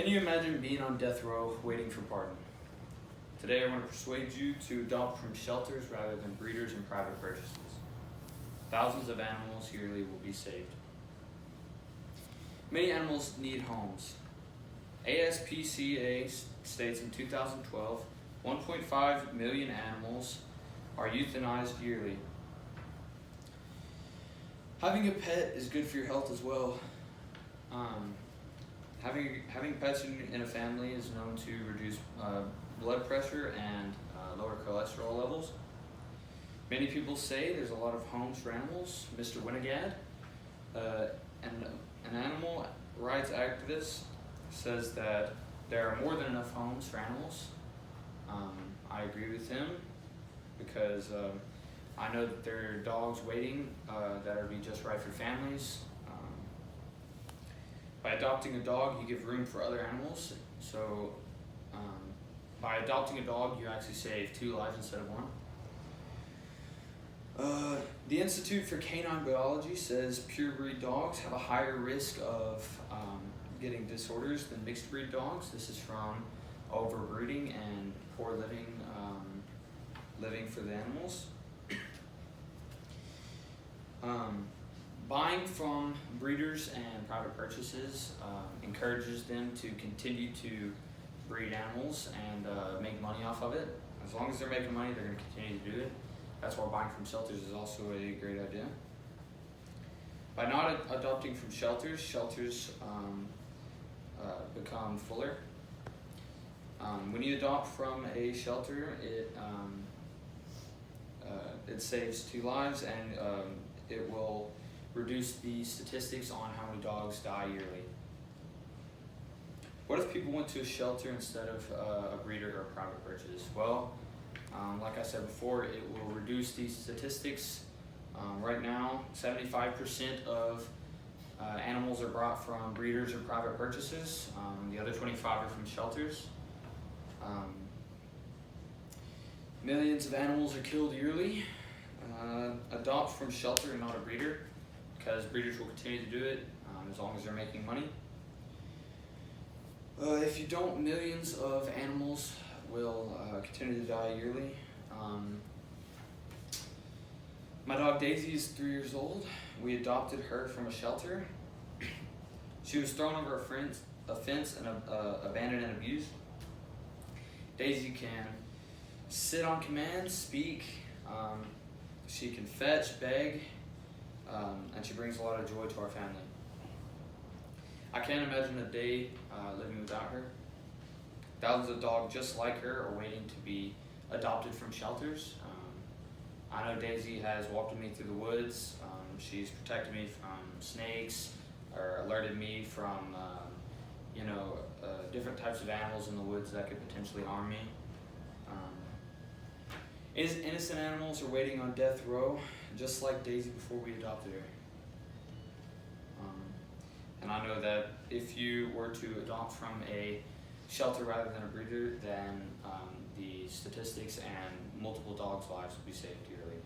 Can you imagine being on death row waiting for pardon? Today I want to persuade you to adopt from shelters rather than breeders and private purchases. Thousands of animals yearly will be saved. Many animals need homes. ASPCA states in 2012, 1.5 million animals are euthanized yearly. Having a pet is good for your health as well. Having pets in a family is known to reduce blood pressure and lower cholesterol levels. Many people say there's a lot of homes for animals. Mr. Winograd, an animal rights activist, says that there are more than enough homes for animals. I agree with him because I know that there are dogs waiting that would be just right for families. By adopting a dog, you give room for other animals. So by adopting a dog, you actually save 2 lives instead of 1. The Institute for Canine Biology says pure breed dogs have a higher risk of getting disorders than mixed breed dogs. This is from overbreeding and poor living for the animals. Buying from breeders and private purchases encourages them to continue to breed animals and make money off of it. As long as they're making money, they're going to continue to do it. That's why buying from shelters is also a great idea. By not adopting from shelters become fuller. When you adopt from a shelter, it saves 2 lives and it will reduce the statistics on how many dogs die yearly. What if people went to a shelter instead of a breeder or a private purchase? Well, like I said before, it will reduce these statistics. Right now, 75% of animals are brought from breeders or private purchases. The other 25 are from shelters. Millions of animals are killed yearly. Adopt from shelter and not a breeder, because breeders will continue to do it as long as they're making money. If you don't, millions of animals will continue to die yearly. My dog Daisy is 3 years old. We adopted her from a shelter. She was thrown over a fence and abandoned and abused. Daisy can sit on command, speak, she can fetch, beg, and she brings a lot of joy to our family. I can't imagine a day living without her. Thousands of dogs just like her are waiting to be adopted from shelters. I know Daisy has walked with me through the woods. She's protected me from snakes or alerted me from different types of animals in the woods that could potentially harm me. Innocent animals are waiting on death row, just like Daisy before we adopted her. And I know that if you were to adopt from a shelter rather than a breeder, then the statistics and multiple dogs' lives would be saved yearly.